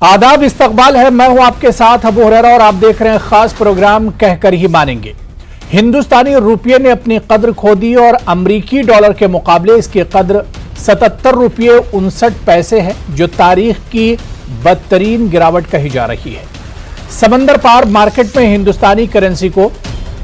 आदाब, इस्तकबाल है। मैं हूं आपके साथ अबू हुरैरा और आप देख रहे हैं खास प्रोग्राम कहकर ही मानेंगे। हिंदुस्तानी रुपये ने अपनी कद्र खो दी और अमरीकी डॉलर के मुकाबले इसकी कद्र 77 रुपये 59 पैसे है, जो तारीख की बदतरीन गिरावट कही जा रही है। समंदर पार मार्केट में हिंदुस्तानी करेंसी को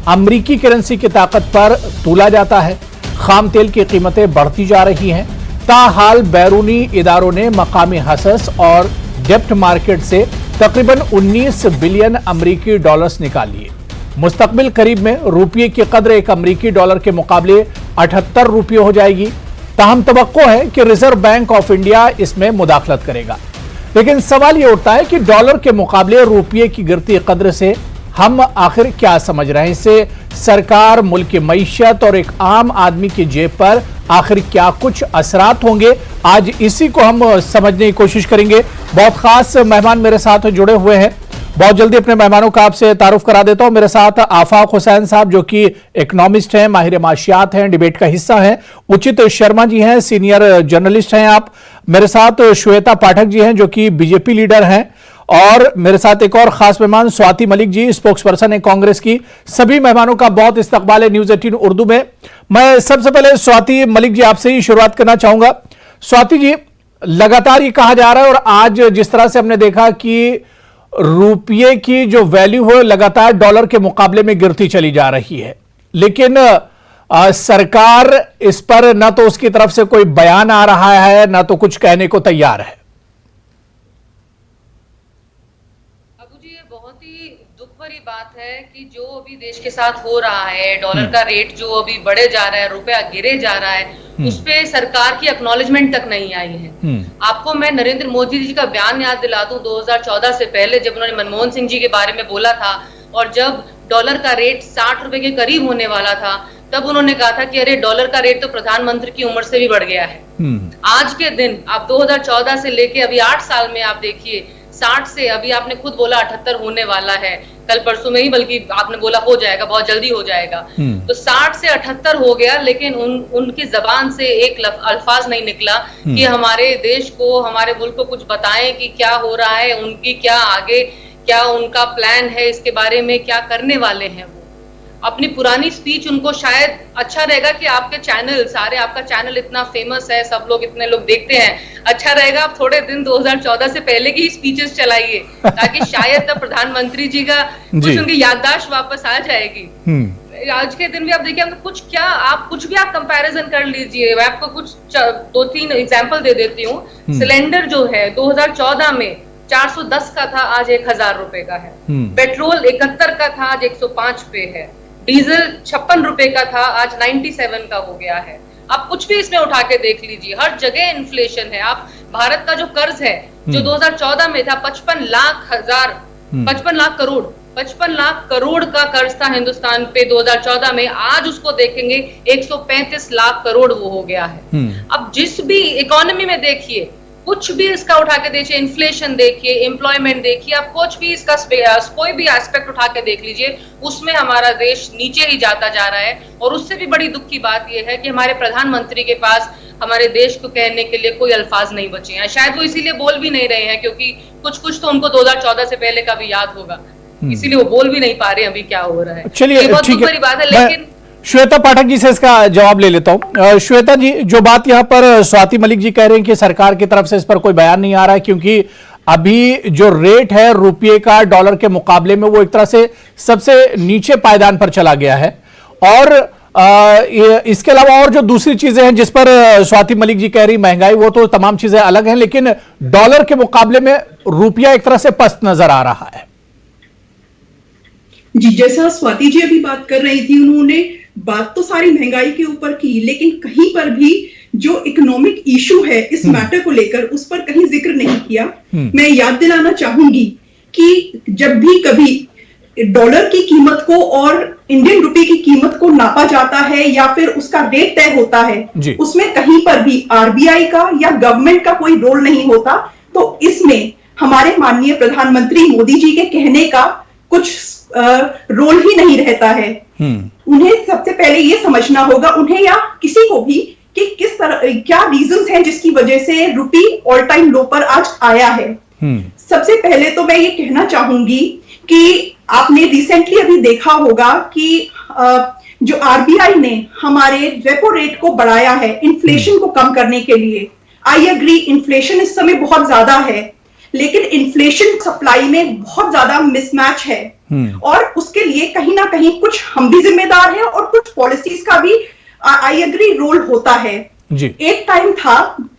अमरीकी करेंसी की ताकत पर तोला जाता है। खाम तेल की कीमतें बढ़ती जा रही हैं। ताहाल बैरूनी इदारों ने मकामी हसस और डेप्ट मार्केट से तकरीबन 19 बिलियन अमरीकी डॉलर्स निकाल लिए। मुस्तकबिल करीब में रुपये की कद्र एक अमरीकी डॉलर के मुकाबले 78 रुपये हो जाएगी। ताहम तवक्को है कि रिजर्व बैंक ऑफ इंडिया इसमें मुदाखलत करेगा। लेकिन सवाल यह उठता है कि डॉलर के मुकाबले रुपये की गिरती कद्र से हम आखिर क्या समझ रहे हैं। इससे सरकार, मुल्क की मईशत और एक आम आदमी की जेब पर आखिर क्या कुछ असरात होंगे, आज इसी को हम समझने की कोशिश करेंगे। बहुत खास मेहमान मेरे साथ जुड़े हुए हैं। बहुत जल्दी अपने मेहमानों का आपसे तारुफ करा देता हूं। मेरे साथ आफाक हुसैन साहब, जो कि इकोनॉमिस्ट हैं, माहिर माशियात हैं, डिबेट का हिस्सा हैं। उचित शर्मा जी हैं, सीनियर जर्नलिस्ट हैं आप। मेरे साथ श्वेता पाठक जी हैं, जो कि बीजेपी लीडर हैं। और मेरे साथ एक और खास मेहमान स्वाति मलिक जी, स्पोक्स पर्सन है कांग्रेस की। सभी मेहमानों का बहुत इस्तकबाल है न्यूज 18 उर्दू में। मैं सबसे पहले स्वाति मलिक जी आपसे ही शुरुआत करना चाहूंगा। स्वाति जी, लगातार ये कहा जा रहा है और आज जिस तरह से हमने देखा कि रुपये की जो वैल्यू है लगातार डॉलर के मुकाबले में गिरती चली जा रही है, लेकिन सरकार इस पर ना तो उसकी तरफ से कोई बयान आ रहा है, ना तो कुछ कहने को तैयार है। भरी बात है कि जो अभी देश के साथ हो रहा है, डॉलर का रेट जो अभी बढ़े जा रहा है, रुपया गिरे जा रहा है, उस पे सरकार की एक्नॉलेजमेंट तक नहीं आई है। आपको मैं नरेंद्र मोदी जी का बयान याद दिला दूं 2014 से पहले, जब उन्होंने मनमोहन सिंह जी के बारे में बोला था और जब डॉलर का रेट 60 रुपए के करीब होने वाला था, तब उन्होंने कहा था कि अरे डॉलर का रेट तो प्रधानमंत्री की उम्र से भी बढ़ गया है। आज के दिन आप 2014 से लेके अभी 8 साल में आप देखिए, 60 से अभी आपने खुद बोला 78 होने वाला है, कल परसों में ही, बल्कि आपने बोला हो जाएगा, बहुत जल्दी हो जाएगा। तो 60 से 78 हो गया, लेकिन उनकी जबान से एक अल्फाज नहीं निकला कि हमारे देश को, हमारे मुल्क को कुछ बताएं कि क्या हो रहा है, उनकी क्या आगे, क्या उनका प्लान है, इसके बारे में क्या करने वाले हैं। वो अपनी पुरानी स्पीच, उनको शायद अच्छा रहेगा कि आपके चैनल सारे, आपका चैनल इतना फेमस है, सब लोग इतने लोग देखते हैं, अच्छा रहेगा आप थोड़े दिन 2014 से पहले की स्पीचेस चलाइए, ताकि शायद तब प्रधानमंत्री जी का कुछ उनकी याददाश्त वापस आ जाएगी। आज के दिन भी आप देखिए, आप कुछ भी आप कंपैरिजन कर लीजिए। मैं आपको कुछ 2-3 एग्जांपल दे देती हूँ। सिलेंडर जो है 2014 में 410 का था, आज 1000 रुपए का है। पेट्रोल 71 का था, आज 105 पे है। डीजल 56 रुपए का था, आज 97 का हो गया है। आप कुछ भी इसमें उठा के देख लीजिए, हर जगह इन्फ्लेशन है। आप भारत का जो कर्ज है, जो 2014 में था 55 लाख करोड़ का कर्ज था हिंदुस्तान पे 2014 में, आज उसको देखेंगे 135 लाख करोड़ वो हो गया है। अब जिस भी इकोनॉमी में देखिए, कुछ भी इसका उठा के देखिए, इन्फ्लेशन देखिए, एम्प्लॉयमेंट देखिए, आप कुछ भी इसका कोई भी एस्पेक्ट उठा के देख लीजिए, उसमें हमारा देश नीचे ही जाता जा रहा है। और उससे भी बड़ी दुख की बात यह है कि हमारे प्रधानमंत्री के पास हमारे देश को कहने के लिए कोई अल्फाज नहीं बचे हैं। शायद वो इसीलिए बोल भी नहीं रहे हैं, क्योंकि कुछ तो उनको 2014 से पहले का भी याद होगा, इसीलिए वो बोल भी नहीं पा रहे अभी क्या हो रहा है। चलिए, बहुत दुख भरी बात है। लेकिन श्वेता पाठक जी से इसका जवाब ले लेता हूं। श्वेता जी, जो बात यहां पर स्वाति मलिक जी कह रहे हैं कि सरकार की तरफ से इस पर कोई बयान नहीं आ रहा है, क्योंकि अभी जो रेट है रुपये का डॉलर के मुकाबले में, वो एक तरह से सबसे नीचे पायदान पर चला गया है। और इसके अलावा और जो दूसरी चीजें हैं जिस पर स्वाति मलिक जी कह रही महंगाई, वो तो तमाम चीजें अलग हैं, लेकिन डॉलर के मुकाबले में रुपया एक तरह से पस्त नजर आ रहा है। जी, जैसा स्वाति जी अभी बात कर रही थी, उन्होंने बात तो सारी महंगाई के ऊपर की, लेकिन कहीं पर भी जो इकोनॉमिक इशू है इस मैटर को लेकर, उस पर कहीं जिक्र नहीं किया। मैं याद दिलाना चाहूंगी कि जब भी कभी डॉलर की कीमत को और इंडियन रुपए की कीमत को नापा जाता है या फिर उसका रेट तय होता है, उसमें कहीं पर भी आरबीआई का या गवर्नमेंट का कोई रोल नहीं होता। तो इसमें हमारे माननीय प्रधानमंत्री मोदी जी के कहने का कुछ रोल ही नहीं रहता है। उन्हें सबसे पहले ये समझना होगा, उन्हें या किसी को भी, कि किस तरह, क्या रीजंस हैं जिसकी वजह से रुपी ऑल टाइम लो पर आज आया है। सबसे पहले तो मैं ये कहना चाहूंगी कि आपने रिसेंटली अभी देखा होगा कि जो आरबीआई ने हमारे रेपो रेट को बढ़ाया है इन्फ्लेशन को कम करने के लिए। आई एग्री, इन्फ्लेशन इस समय बहुत ज्यादा है, लेकिन इन्फ्लेशन सप्लाई में बहुत ज्यादा मिसमैच है और उसके लिए कहीं ना कहीं कुछ हम भी जिम्मेदार हैं और कुछ पॉलिसीज का भी आई एग्री रोल होता है जी। एक टाइम था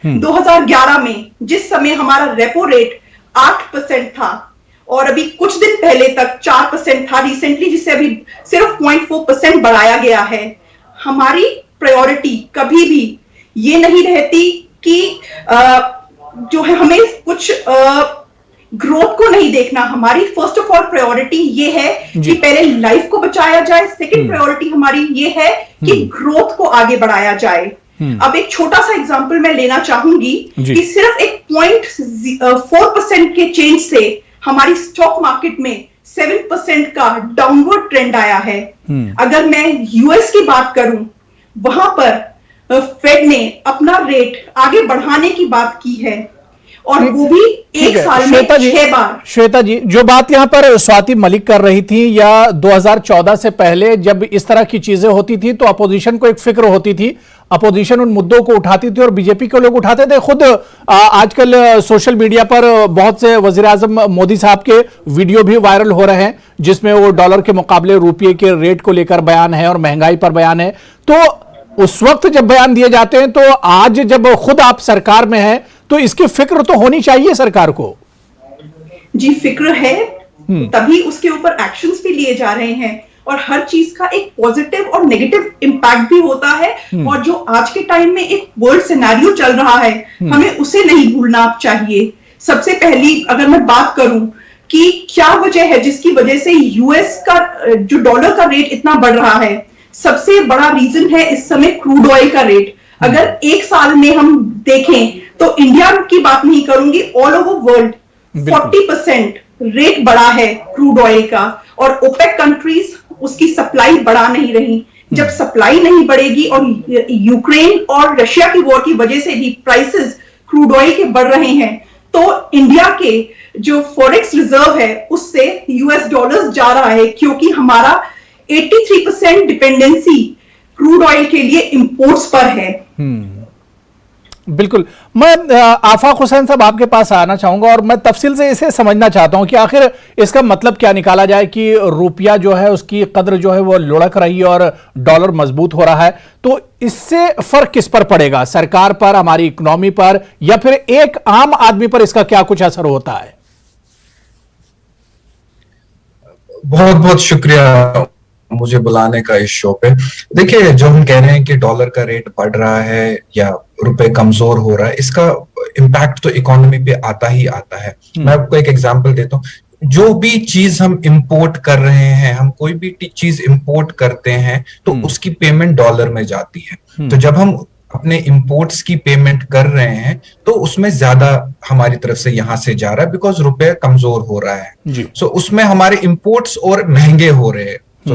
2011 में जिस समय हमारा रेपो रेट 8% था और अभी कुछ दिन पहले तक 4% था रिसेंटली, जिससे अभी सिर्फ 0.4% बढ़ाया गया है। हमारी प्रायोरिटी कभी भी ये नहीं रहती कि जो है हमें कुछ ग्रोथ को नहीं देखना। हमारी फर्स्ट ऑफ ऑल प्रायोरिटी ये है कि पहले लाइफ को बचाया जाए, सेकंड प्रायोरिटी हमारी ये है कि ग्रोथ को आगे बढ़ाया जाए। अब एक छोटा सा एग्जांपल मैं लेना चाहूंगी कि सिर्फ एक 0.4% के चेंज से हमारी स्टॉक मार्केट में 7% का डाउनवर्ड ट्रेंड आया है। अगर मैं यूएस की बात करूं, वहां पर फेड ने अपना रेट आगे बढ़ाने की बात की है और वो भी एक साल में 6 बार। श्वेता जी, जो बात यहां पर स्वाति मलिक कर रही थी, या 2014 से पहले जब इस तरह की चीजें होती थी तो अपोजिशन को एक फिक्र होती थी, अपोजिशन उन मुद्दों को उठाती थी और बीजेपी के लोग उठाते थे। खुद आजकल सोशल मीडिया पर बहुत से वजीर आजम मोदी साहब के वीडियो भी वायरल हो रहे हैं जिसमें वो डॉलर के मुकाबले रुपये के रेट को लेकर बयान है और महंगाई पर बयान है। तो उस वक्त जब बयान दिए जाते हैं, तो आज जब खुद आप सरकार में हैं तो इसकी फिक्र तो होनी चाहिए सरकार को। जी फिक्र है, तभी उसके ऊपर एक्शंस भी लिए जा रहे हैं और हर चीज का एक पॉजिटिव और नेगेटिव इम्पैक्ट भी होता है। और जो आज के टाइम में एक वर्ल्ड सिनेरियो चल रहा है, हमें उसे नहीं भूलना चाहिए। सबसे पहली अगर मैं बात करूं कि क्या वजह है जिसकी वजह से यूएस का जो डॉलर का रेट इतना बढ़ रहा है, सबसे बड़ा रीजन है इस समय क्रूड ऑयल का रेट। अगर एक साल में हम देखें तो इंडिया की बात नहीं करूंगी, ऑल ओवर वर्ल्ड 40% रेट बढ़ा है क्रूड ऑयल का और ओपेक कंट्रीज उसकी सप्लाई बढ़ा नहीं रही। जब सप्लाई नहीं बढ़ेगी और यूक्रेन और रशिया की वॉर की वजह से भी प्राइसेस क्रूड ऑयल के बढ़ रहे हैं, तो इंडिया के जो फॉरेक्स रिजर्व है उससे यूएस डॉलर्स जा रहा है, क्योंकि हमारा 83% डिपेंडेंसी क्रूड ऑयल के लिए इंपोर्ट्स पर है। बिल्कुल। मैं आफाक हुसैन साहब आपके पास आना चाहूंगा और मैं तफसील से इसे समझना चाहता हूं कि आखिर इसका मतलब क्या निकाला जाए कि रुपया जो है उसकी कद्र जो है वो लुढ़क रही है और डॉलर मजबूत हो रहा है। तो इससे फर्क किस पर पड़ेगा, सरकार पर, हमारी इकोनॉमी पर, या फिर एक आम आदमी पर इसका क्या कुछ असर होता है? बहुत बहुत शुक्रिया मुझे बुलाने का इस शो पे। देखिए, जो हम कह रहे हैं कि डॉलर का रेट बढ़ रहा है या रुपए कमजोर हो रहा है, इसका इम्पैक्ट तो इकोनॉमी पे आता ही आता है। मैं आपको एक एग्जांपल देता हूँ। जो भी चीज हम इंपोर्ट कर रहे हैं, हम कोई भी चीज इंपोर्ट करते हैं तो उसकी पेमेंट डॉलर में जाती है। तो जब हम अपने इंपोर्ट्स की पेमेंट कर रहे हैं तो उसमें ज्यादा हमारी तरफ से यहां से जा रहा है बिकॉज रुपए कमजोर हो रहा है। सो उसमें हमारे इंपोर्ट्स और महंगे हो रहे हैं। तो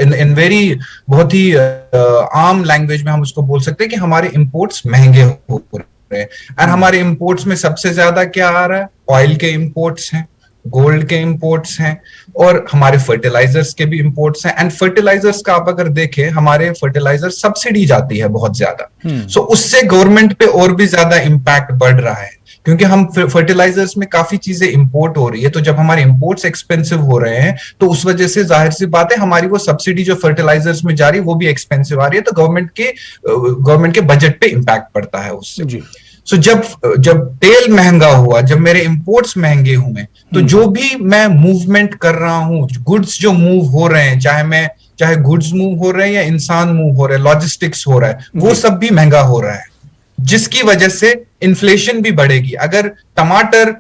इन वेरी बहुत ही आम लैंग्वेज में हम उसको बोल सकते हैं कि हमारे इंपोर्ट्स महंगे हो रहे हैं। एंड हमारे इंपोर्ट्स में सबसे ज्यादा क्या आ रहा है? ऑयल के इंपोर्ट्स हैं, गोल्ड के इंपोर्ट्स हैं और हमारे फर्टिलाइजर्स के भी इंपोर्ट्स हैं। एंड फर्टिलाइजर्स का आप अगर देखें, हमारे फर्टिलाइजर सब्सिडी जाती है बहुत ज्यादा। सो उससे गवर्नमेंट पे और भी ज्यादा इम्पैक्ट बढ़ रहा है क्योंकि हम फर्टिलाइजर्स में काफी चीजें इंपोर्ट हो रही है। तो जब हमारे इंपोर्ट्स एक्सपेंसिव हो रहे हैं तो उस वजह से जाहिर सी बात है हमारी वो सब्सिडी जो फर्टिलाइजर्स में जा रही है वो भी एक्सपेंसिव आ रही है। तो गवर्नमेंट के बजट पे इम्पैक्ट पड़ता है उससे। सो जब तेल महंगा हुआ, जब मेरे इंपोर्ट्स महंगे हुए, तो जो भी मैं मूवमेंट कर रहा हूँ, गुड्स जो मूव हो रहे हैं, चाहे गुड्स मूव हो रहे हैं या इंसान मूव हो रहे हैं, लॉजिस्टिक्स हो रहा है, वो सब भी महंगा हो रहा है, जिसकी वजह से इन्फ्लेशन भी बढ़ेगी। अगर टमाटर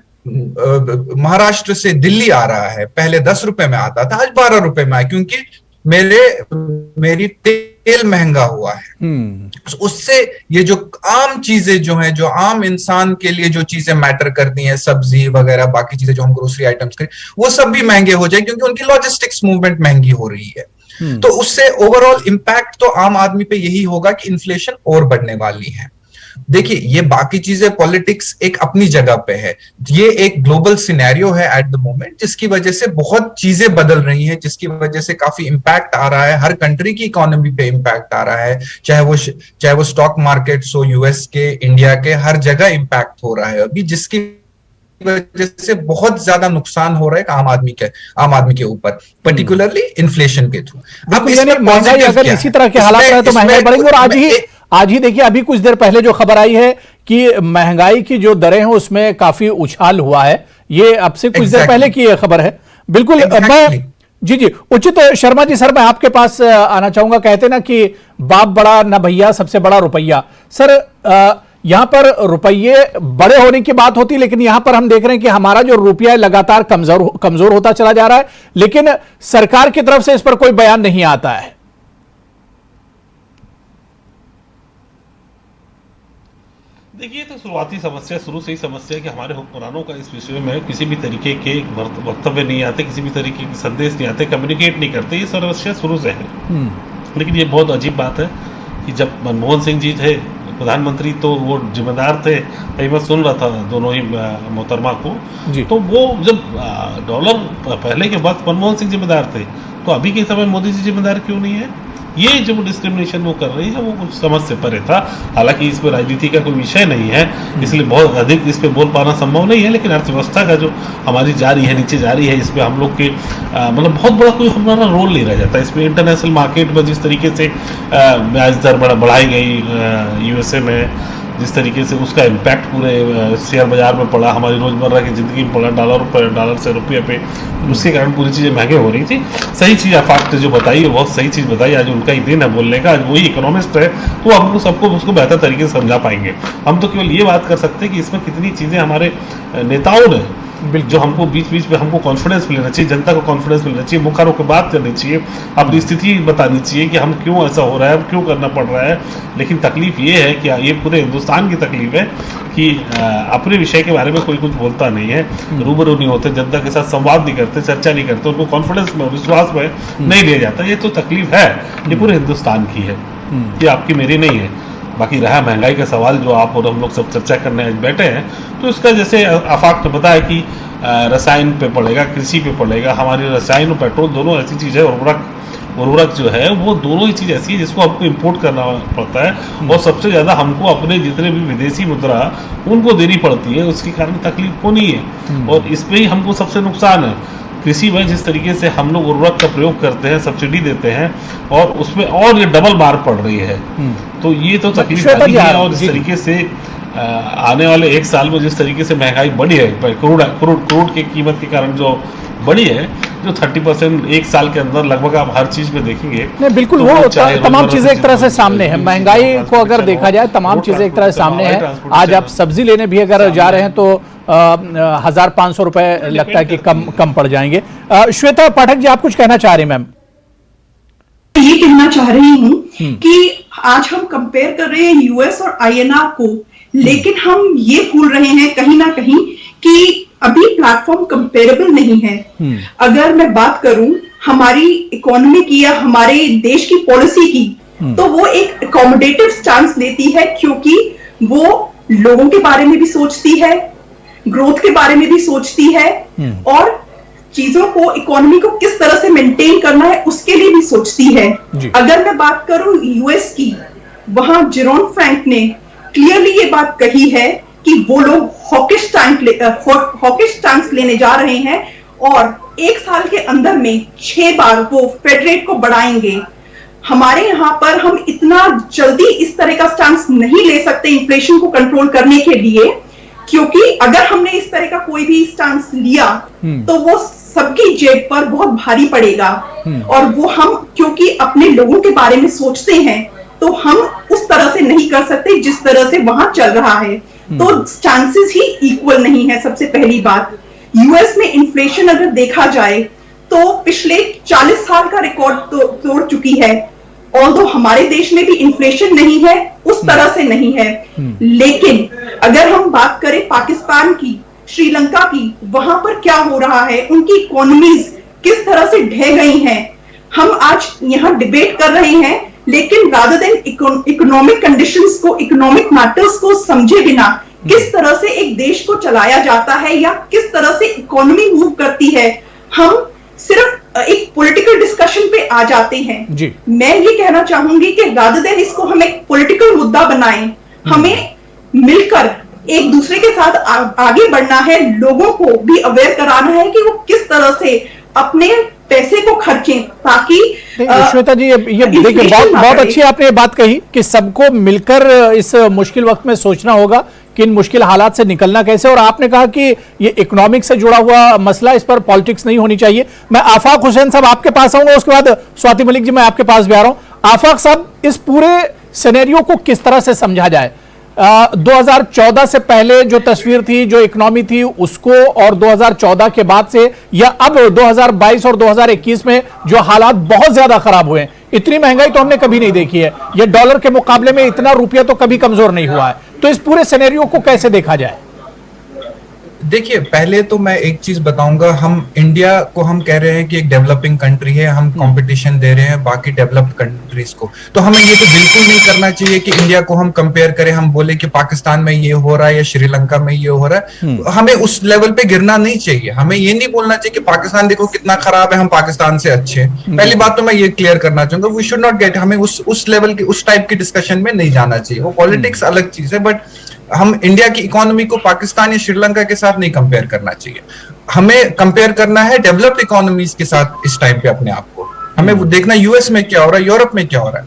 महाराष्ट्र से दिल्ली आ रहा है, पहले 10 रुपए में आता था, आज 12 रुपए में आया क्योंकि मेरी तेल महंगा हुआ है। उससे ये जो आम चीजें जो हैं, जो आम इंसान के लिए जो चीजें मैटर करती हैं, सब्जी वगैरह बाकी चीजें जो हम ग्रोसरी आइटम्स करें, वो सब भी महंगे हो जाए क्योंकि उनकी लॉजिस्टिक्स मूवमेंट महंगी हो रही है। तो उससे ओवरऑल इम्पैक्ट तो आम आदमी पे यही होगा कि इन्फ्लेशन और बढ़ने वाली है। देखिए ये बाकी चीजें पॉलिटिक्स एक अपनी जगह पे है, ये एक ग्लोबल सिनेरियो है एट द मोमेंट, जिसकी वजह से बहुत चीजें बदल रही हैं, जिसकी वजह से काफी इंपैक्ट आ रहा है, हर कंट्री की इकोनॉमी पे इंपैक्ट आ रहा है, चाहे वो स्टॉक मार्केट्स हो, यूएस के, इंडिया के, हर जगह इंपैक्ट हो रहा है अभी, जिसकी वजह से बहुत ज्यादा नुकसान हो रहा है आम आदमी के ऊपर, पर्टिकुलरली इन्फ्लेशन के थ्रू। अब महंगाई अगर इसी तरह के हालात रहे तो महंगाई बढ़ेंगे। और आज ही देखिए, अभी कुछ देर पहले जो खबर आई है कि महंगाई की जो दरें हैं उसमें काफी उछाल हुआ है, ये अब से कुछ देर पहले की खबर है। बिल्कुल। मैं जी उचित शर्मा जी, सर मैं आपके पास आना चाहूंगा। कहते ना कि बाप बड़ा ना भैया, सबसे बड़ा रुपया। सर यहां पर रुपये बड़े होने की बात होती है, लेकिन यहां पर हम देख रहे हैं कि हमारा जो रुपया है लगातार कमजोर होता चला जा रहा है, लेकिन सरकार की तरफ से इस पर कोई बयान नहीं आता है। देखिए, तो शुरुआती समस्या, शुरू से ही समस्या है कि हमारे हुक्मरानों का इस विषय में किसी भी तरीके के वक्तव्य नहीं आते, किसी भी तरीके के संदेश नहीं आते, कम्युनिकेट नहीं करते। ये समस्या शुरू से है। लेकिन ये बहुत अजीब बात है कि जब मनमोहन सिंह जी थे प्रधानमंत्री तो वो जिम्मेदार थे, मैं सुन रहा था दोनों ही मोहतरमा को, तो वो जब डॉलर पहले के वक्त मनमोहन सिंह जिम्मेदार थे, तो अभी के समय मोदी जी जिम्मेदार क्यों नहीं है? ये जो डिस्क्रिमिनेशन वो कर रही है वो कुछ समझ से परे था। हालांकि इस पर राजनीति का कोई विषय नहीं है, इसलिए बहुत अधिक इस पे बोल पाना संभव नहीं है, लेकिन अर्थव्यवस्था का जो हमारी जारी है, नीचे जारी है, इस पे हम लोग के मतलब बहुत बड़ा कोई हमारा रोल नहीं रह जाता। इसमें इंटरनेशनल मार्केट में जिस तरीके से ब्याज दर बढ़ाई गई यूएसए में, जिस तरीके से उसका इम्पैक्ट पूरे शेयर बाजार में पड़ा, हमारी रोजमर्रा की जिंदगी में पड़ा, डॉलर से रुपये पे, उसके कारण पूरी चीज़ें महंगे हो रही थी। सही चीज़ फैक्ट जो बताई है, बहुत सही चीज़ बताई। आज उनका ही दिन है बोलने का, आज वही इकोनॉमिस्ट है, तो हम लोग सबको उसको बेहतर तरीके से समझा पाएंगे। हम तो केवल ये बात कर सकते हैं कि इसमें कितनी चीज़ें हमारे नेताओं ने, जो हमको बीच में हमको कॉन्फिडेंस मिलना चाहिए, जनता को कॉन्फिडेंस मिलना चाहिए, मुखर होकर बात करनी चाहिए, अपनी स्थिति बतानी चाहिए कि हम क्यों ऐसा हो रहा है, क्यों करना पड़ रहा है। लेकिन तकलीफ ये है कि ये पूरे हिंदुस्तान की तकलीफ है कि अपने विषय के बारे में कोई कुछ बोलता नहीं है, रूबरू नहीं होते, जनता के साथ संवाद नहीं करते, चर्चा नहीं करते, उनको कॉन्फिडेंस में, विश्वास में नहीं लिया जाता। ये तो तकलीफ है, ये पूरे हिंदुस्तान की है, ये आपकी मेरी नहीं है। बाकी रहा महंगाई का सवाल जो आप और हम लोग सब चर्चा करने आज बैठे हैं, तो इसका जैसे आफाक ने बताया कि रसायन पे पड़ेगा, कृषि पे पड़ेगा। हमारी रसायन और पेट्रोल दोनों ऐसी चीज़ है, उर्वरक जो है वो दोनों ही चीज़ ऐसी है जिसको हमको इंपोर्ट करना पड़ता है, और सबसे ज़्यादा हमको अपने जितने भी विदेशी मुद्रा उनको देनी पड़ती है, उसके कारण तकलीफ होनी है, और इसमें ही हमको सबसे नुकसान है। कृषि में जिस तरीके से हम लोग उर्वरक का प्रयोग करते हैं, सब्सिडी देते हैं, और उसमें और ये डबल मार पड़ रही है, तो ये तो तकलीफ आती है। और इस तरीके से आने वाले एक साल में जिस तरीके से महंगाई बढ़ी है, क्रूड की कीमत के कारण जो बढ़ी है, जो 30% एक साल के अंदर लगभग आप हर चीज में देखेंगे। नहीं बिल्कुल, तो वो तमाम चीजें एक तरह से सामने है। महंगाई को अगर देखा जाए, तमाम चीजें एक तरह से सामने है। आज आप सब्जी लेने भी अगर जा रहे हैं तो 1500 रुपए लगता है कि कम पड़ जाएंगे। श्वेता पाठक जी, आप कुछ कहना चाह रहे हैं? मैम, ये कहना चाह रही हूँ कि आज हम कंपेयर कर रहे हैं यूएस और आईएनआर को, लेकिन हम ये भूल रहे हैं कहीं ना कहीं कि अभी प्लेटफॉर्म कंपेरेबल नहीं है। अगर मैं बात करूं हमारी इकोनॉमी की या हमारे देश की पॉलिसी की, तो वो एक अकोमोडेटिव स्टांस लेती है, क्योंकि वो लोगों के बारे में भी सोचती है, ग्रोथ के बारे में भी सोचती है, और चीजों को, इकोनॉमी को किस तरह से मेंटेन करना है उसके लिए भी सोचती है। अगर मैं बात करूं यूएस की, वहां जेरोम फ्रैंक ने क्लियरली ये बात कही है कि वो लोग हॉकिश स्टांस लेने जा रहे हैं, और एक साल के अंदर में 6 बार वो फेड रेट को बढ़ाएंगे। हमारे यहाँ पर हम इतना जल्दी इस तरह का स्टांस नहीं ले सकते इन्फ्लेशन को कंट्रोल करने के लिए, क्योंकि अगर हमने इस तरह का कोई भी स्टांस लिया तो वो सबकी जेब पर बहुत भारी पड़ेगा, और वो हम क्योंकि अपने लोगों के बारे में सोचते हैं, तो हम उस तरह से नहीं कर सकते जिस तरह से वहां चल रहा है। तो चांसेस ही इक्वल नहीं है। सबसे पहली बात, यूएस में इन्फ्लेशन अगर देखा जाए तो पिछले 40 साल का रिकॉर्ड तोड़ चुकी है। ऑल्दो हमारे देश में भी इन्फ्लेशन नहीं है, उस तरह से नहीं है, लेकिन अगर हम बात करें पाकिस्तान की, श्रीलंका की, वहां पर क्या हो रहा है, उनकी इकोनॉमीज किस तरह से ढह गई हैं। हम आज यहाँ डिबेट कर रहे हैं लेकिन रादर देन इकोनॉमिक कंडीशंस को, इकोनॉमिक मैटर्स को समझे बिना किस तरह से एक देश को चलाया जाता है या किस तरह से इकोनॉमी मूव करती है, हम सिर्फ एक पॉलिटिकल डिस्कशन पे आ जाते हैं जी। मैं ये कहना चाहूंगी कि रादर देन इसको हम एक पॉलिटिकल मुद्दा बनाएं, हमें मिलकर एक दूसरे के साथ आगे बढ़ना है, लोगों को भी अवेयर कराना है कि वो किस तरह से अपने पैसे को खर्चें, ताकि श्वेता जी ये देखिए बहुत अच्छी आपने ये बात कही कि सबको मिलकर इस मुश्किल वक्त में सोचना होगा कि इन मुश्किल हालात से निकलना कैसे। और आपने कहा कि ये इकोनॉमिक से जुड़ा हुआ मसला, इस पर पॉलिटिक्स नहीं होनी चाहिए। मैं आफाक हुसैन साहब आपके पास आऊंगा, उसके बाद स्वाति मलिक जी मैं आपके पास भी आ रहा हूं। आफाक साहब, इस पूरे सिनेरियो को किस तरह से समझा जाए? 2014 से पहले जो तस्वीर थी, जो इकोनॉमी थी, उसको और 2014 के बाद से, या अब 2022 और 2021 में जो हालात बहुत ज्यादा खराब हुए हैं, इतनी महंगाई तो हमने कभी नहीं देखी है, ये डॉलर के मुकाबले में इतना रुपया तो कभी कमजोर नहीं हुआ है, तो इस पूरे सिनेरियो को कैसे देखा जाए? देखिए, पहले तो मैं एक चीज बताऊंगा, हम इंडिया को हम कह रहे हैं कि एक डेवलपिंग कंट्री है, हम कंपटीशन दे रहे हैं बाकी डेवलप्ड कंट्रीज को, तो हमें ये तो बिल्कुल नहीं करना चाहिए कि इंडिया को हम कंपेयर करें, हम बोले कि पाकिस्तान में ये हो रहा है या श्रीलंका में ये हो रहा है। हमें उस लेवल पे गिरना नहीं चाहिए। हमें ये नहीं बोलना चाहिए कि पाकिस्तान देखो कितना खराब है, हम पाकिस्तान से अच्छे हैं। पहली बात तो मैं ये क्लियर करना चाहूंगा, वी शुड नॉट गेट, हमें उस लेवल की, उस टाइप की डिस्कशन में नहीं जाना चाहिए। वो पॉलिटिक्स अलग चीज है, बट हम इंडिया की इकोनॉमी को पाकिस्तान या श्रीलंका के साथ नहीं कंपेयर करना चाहिए। हमें कंपेयर करना है डेवलप्ड इकोनॉमीज के साथ इस टाइम पे अपने आप को। हमें वो देखना यूएस में क्या हो रहा है, यूरोप में क्या हो रहा है।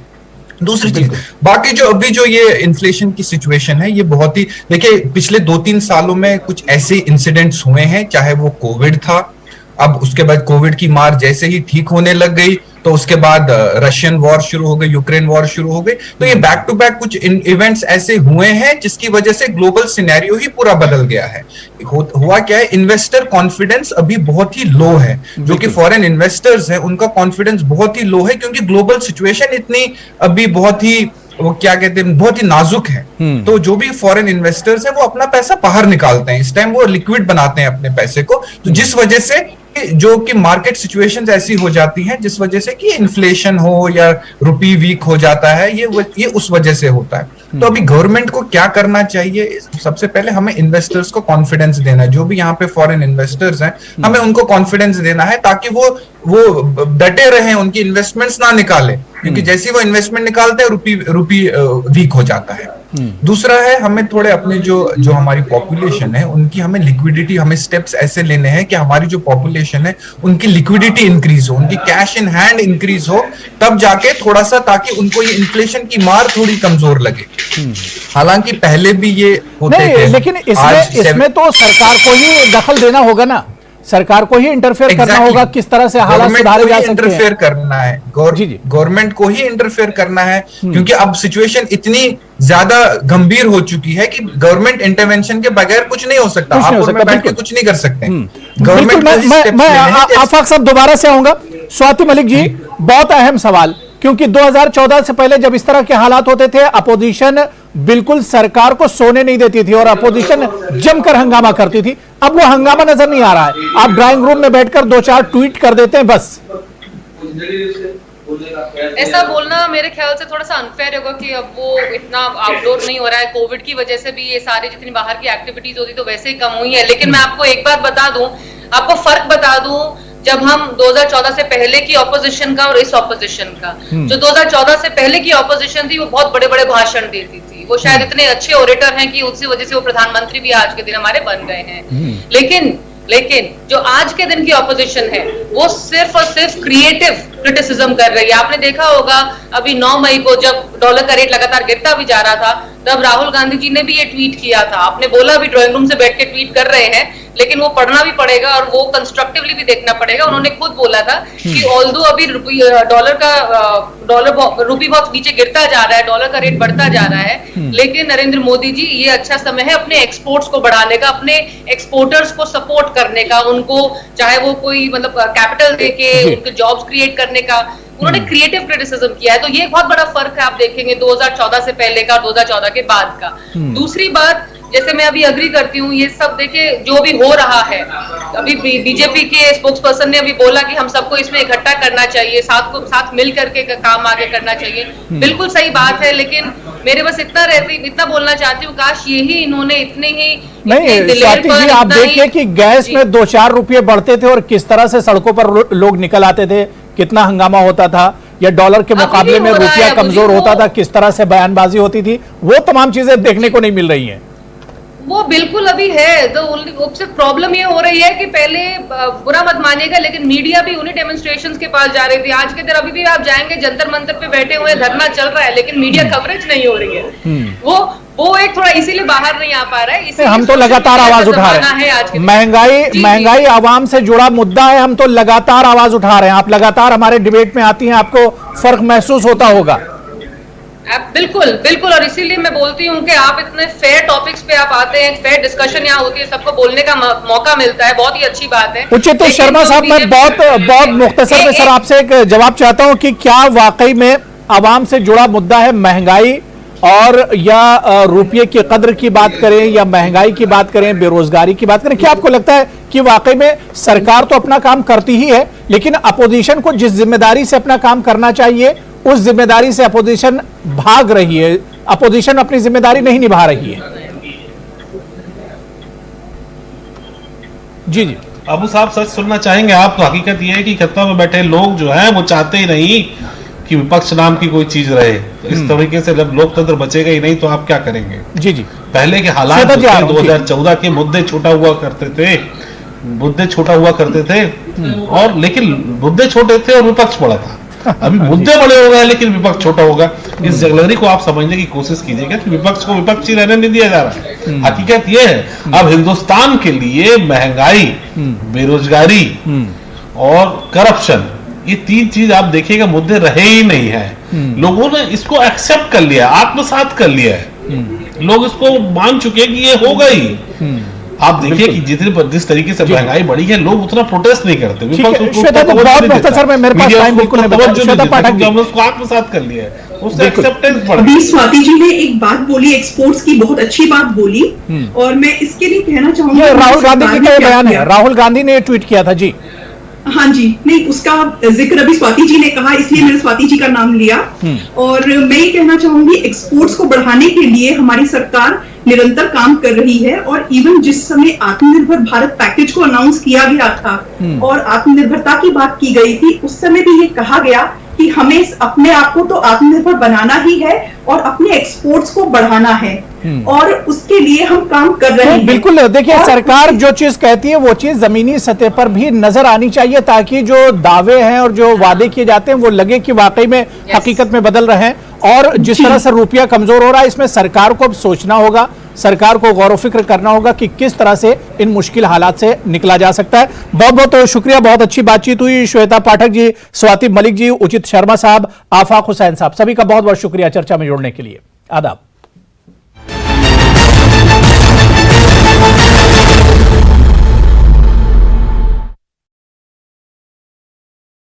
दूसरी चीज, बाकी जो अभी जो ये इन्फ्लेशन की सिचुएशन है, ये बहुत ही, देखिए पिछले 2-3 सालों में कुछ ऐसे इंसिडेंट्स हुए हैं, चाहे वो कोविड था, अब उसके बाद कोविड की मार जैसे ही ठीक होने लग गई तो उसके बाद रशियन वॉर शुरू हो गई, यूक्रेन वॉर शुरू हो गई, तो ये बैक टू बैक कुछ इवेंट्स ऐसे हुए हैं जिसकी वजह से ग्लोबल सिनेरियो ही पूरा बदल गया है। हुआ क्या है, इन्वेस्टर कॉन्फिडेंस अभी बहुत ही लो है, जो कि फॉरेन इन्वेस्टर्स हैं उनका कॉन्फिडेंस बहुत ही लो है, क्योंकि ग्लोबल सिचुएशन इतनी अभी बहुत ही, वो क्या कहते हैं, बहुत ही नाजुक है। तो जो भी फॉरेन इन्वेस्टर्स हैं वो अपना पैसा बाहर निकालते हैं, इस टाइम वो लिक्विड बनाते हैं अपने पैसे को, तो जिस वजह से जो कि मार्केट सिचुएशंस ऐसी हो जाती हैं जिस वजह से कि इन्फ्लेशन हो या रुपी वीक हो जाता है, ये उस वजह से होता है। तो अभी गवर्नमेंट को क्या करना चाहिए, सबसे पहले हमें इन्वेस्टर्स को कॉन्फिडेंस देना है, जो भी यहाँ पे फॉरेन इन्वेस्टर्स हैं हमें उनको कॉन्फिडेंस देना है, ताकि वो डटे रहें, उनकी इन्वेस्टमेंट्स ना निकाले, क्योंकि जैसे वो इन्वेस्टमेंट निकालते हैं रुपी वीक हो जाता है। दूसरा है, हमें थोड़े अपने जो हमारी पॉपुलेशन है उनकी हमें लिक्विडिटी, हमें स्टेप्स ऐसे लेने हैं कि हमारी जो पॉपुलेशन है उनकी लिक्विडिटी इंक्रीज हो, उनकी कैश इन हैंड इंक्रीज हो, तब जाके थोड़ा सा, ताकि उनको ये इन्फ्लेशन की मार थोड़ी कमजोर लगे। हालांकि पहले भी ये होते थे, लेकिन इसमें तो सरकार को ही दखल देना होगा ना, सरकार को ही इंटरफेयर करना होगा, किस तरह से हालात सुधारे जा सकते हैं। इंटरफेयर करना है, गवर्नमेंट को ही इंटरफेयर करना है, क्योंकि अब सिचुएशन इतनी ज्यादा गंभीर हो चुकी है कि गवर्नमेंट इंटरवेंशन के बगैर कुछ नहीं हो सकता। आप और मैं बैठ के कुछ नहीं कर सकते। गवर्नमेंट, मैं आफाक साहब दोबारा से आऊंगा। स्वाति मलिक जी, बहुत अहम सवाल, क्योंकि 2014 से पहले जब इस तरह के हालात होते थे, अपोजिशन बिल्कुल सरकार को सोने नहीं देती थी और अपोजिशन जमकर हंगामा करती थी। अब वो हंगामा नजर नहीं आ रहा है, आप ड्राइंग रूम में बैठकर 2-4 ट्वीट कर देते हैं बस। ऐसा बोलना मेरे ख्याल से थोड़ा सा अनफेयर होगा कि अब वो इतना आउटडोर नहीं हो रहा है। कोविड की वजह से भी ये सारी जितनी बाहर की एक्टिविटीज होती तो वैसे ही कम हुई है। लेकिन मैं आपको एक बात बता दूं, आपको फर्क बता दूं, जब हम 2014 से पहले की ऑपोजिशन का और इस ऑपोजिशन का, जो 2014 से पहले की ऑपोजिशन थी वो बहुत बड़े बड़े भाषण देती थी, वो शायद इतने अच्छे ओरेटर हैं कि उसी वजह से वो प्रधानमंत्री भी आज के दिन हमारे बन गए हैं। लेकिन जो आज के दिन की ऑपोजिशन है वो सिर्फ और सिर्फ क्रिएटिव क्रिटिसिज्म कर रही है। आपने देखा होगा अभी 9 मई को जब डॉलर का रेट लगातार गिरता भी जा रहा था, तब राहुल गांधी जी ने भी ये ट्वीट किया था। आपने बोला भी ड्राइंग रूम से बैठ के ट्वीट कर रहे हैं, लेकिन वो पढ़ना भी पड़ेगा और वो कंस्ट्रक्टिवली भी देखना पड़ेगा। उन्होंने खुद बोला था कि ऑल्दो अभी रुपी बहुत नीचे गिरता जा रहा है, डॉलर का रेट बढ़ता जा रहा है, लेकिन नरेंद्र मोदी जी ये अच्छा समय है अपने एक्सपोर्ट्स को बढ़ाने का, अपने एक्सपोर्टर्स को सपोर्ट करने का, उनको चाहे वो कोई मतलब कैपिटल देके उनके जॉब्स क्रिएट करने का। उन्होंने क्रिएटिव क्रिटिसिज्म किया है। तो ये एक बहुत बड़ा फर्क है, आप देखेंगे 2014 से पहले का और 2014 के बाद का। दूसरी बात, जैसे मैं अभी अग्री करती हूँ, ये सब देखिए जो भी हो रहा है, अभी बीजेपी के स्पोक्स पर्सन ने अभी बोला कि हम सबको इसमें इकट्ठा करना चाहिए, साथ मिल करके काम आगे करना चाहिए। बिल्कुल सही बात है, लेकिन मेरे बस इतना बोलना चाहती हूँ, काश यही इन्होंने इतने ही नहीं स्वाति जी, आप देखिए कि गैस में 2-4 रुपये बढ़ते थे और किस तरह से सड़कों पर लोग निकल आते थे, कितना हंगामा होता था, या डॉलर के मुकाबले में रुपया कमजोर होता था, किस तरह से बयानबाजी होती थी, वो तमाम चीजें देखने को नहीं मिल रही हैं। वो बिल्कुल अभी है। तो सिर्फ प्रॉब्लम ये हो रही है कि पहले बुरा मत मानिएगा, लेकिन मीडिया भी उन्हीं डेमोन्स्ट्रेशंस के पास जा रही थी। आज के दिन अभी भी आप जाएंगे, जंतर मंतर पे बैठे हुए धरना चल रहा है, लेकिन मीडिया कवरेज नहीं हो रही है। वो एक थोड़ा इसीलिए बाहर नहीं आ पा रहा है। हम तो लगातार आवाज उठा रहे हैं, महंगाई आवाम से जुड़ा मुद्दा है, हम तो लगातार आवाज उठा रहे हैं। आप लगातार हमारे डिबेट में आती हैं, आपको फर्क महसूस होता होगा। बिल्कुल, और इसीलिए मैं बोलती हूँ कि आप इतने फेयर टॉपिक्स पे आप आते हैं, फेयर डिस्कशन यहाँ होती है, सबको बोलने का मौका मिलता है, बहुत ही अच्छी बात है। उचित शर्मा साहब, मैं बहुत मुख्तसर में सर आपसे एक जवाब चाहता हूँ कि क्या वाकई में आवाम से जुड़ा मुद्दा है महंगाई, और या रुपये की कद्र की बात करें, या महंगाई की बात करें, बेरोजगारी की बात करें, क्या आपको लगता है कि वाकई में सरकार तो अपना काम करती ही है, लेकिन अपोजिशन को जिस जिम्मेदारी से अपना काम करना चाहिए उस जिम्मेदारी से अपोजिशन भाग रही है, अपोजिशन अपनी जिम्मेदारी नहीं निभा रही है? जी अबू साहब, सच सुनना चाहेंगे आप? तो हकीकत यह है कि खत्ता में बैठे लोग जो हैं वो चाहते ही नहीं कि विपक्ष नाम की कोई चीज रहे। तो इस तरीके से जब लोकतंत्र बचेगा ही नहीं तो आप क्या करेंगे? जी पहले के हालात 2014 के मुद्दे छोटा हुआ करते थे, और लेकिन मुद्दे छोटे थे और विपक्ष बड़ा था। अभी मुद्दे बड़े हो गए लेकिन विपक्ष छोटा होगा। इस जगलरी को आप समझने की कोशिश कीजिएगा कि विपक्ष को विपक्ष ही रहने नहीं दिया जा रहा है। हकीकत यह है, अब हिंदुस्तान के लिए महंगाई, बेरोजगारी और करप्शन, ये 3 चीज आप देखिएगा मुद्दे रहे ही नहीं है। लोगों ने इसको एक्सेप्ट कर लिया, आत्मसात कर लिया है। लोग इसको मान चुके हैं कि ये होगा ही। आप देखिए कि जिस तरीके से महंगाई बढ़ी है, लोग उतना प्रोटेस्ट नहीं करते। उसको आत्मसात कर लिया है, उससे एक्सेप्टेंस बढ़ गई। अभी स्वाति जी ने एक बात बोली, एक्सपोर्ट्स की बहुत अच्छी बात बोली, और मैं इसके लिए कहना चाहूंगी, राहुल गांधी जी का बयान है, राहुल गांधी ने ट्वीट किया था। जी हाँ जी, नहीं उसका जिक्र अभी स्वाति जी ने कहा, इसलिए मैंने स्वाति जी का नाम लिया। और मैं ये कहना चाहूंगी, एक्सपोर्ट्स को बढ़ाने के लिए हमारी सरकार निरंतर काम कर रही है। और इवन जिस समय आत्मनिर्भर भारत पैकेज को अनाउंस किया गया था और आत्मनिर्भरता की बात की गई थी, उस समय भी ये कहा गया कि हमें अपने आप को तो आत्मनिर्भर बनाना ही है और अपने एक्सपोर्ट्स को बढ़ाना है, और उसके लिए हम काम कर रहे हैं। बिल्कुल, देखिए सरकार जो चीज कहती है वो चीज जमीनी सतह पर भी नजर आनी चाहिए, ताकि जो दावे हैं और जो वादे किए जाते हैं वो लगे कि वाकई में हकीकत में बदल रहे हैं। और जिस तरह से रुपया कमजोर हो रहा है, इसमें सरकार को अब सोचना होगा, सरकार को गौर फिक्र करना होगा कि किस तरह से इन मुश्किल हालात से निकला जा सकता है। बहुत बहुत शुक्रिया, बहुत अच्छी बातचीत हुई। श्वेता पाठक जी, स्वाति मलिक जी, उचित शर्मा साहब, आफाक हुसैन साहब, सभी का बहुत बहुत शुक्रिया चर्चा में जोड़ने के लिए। आदाब।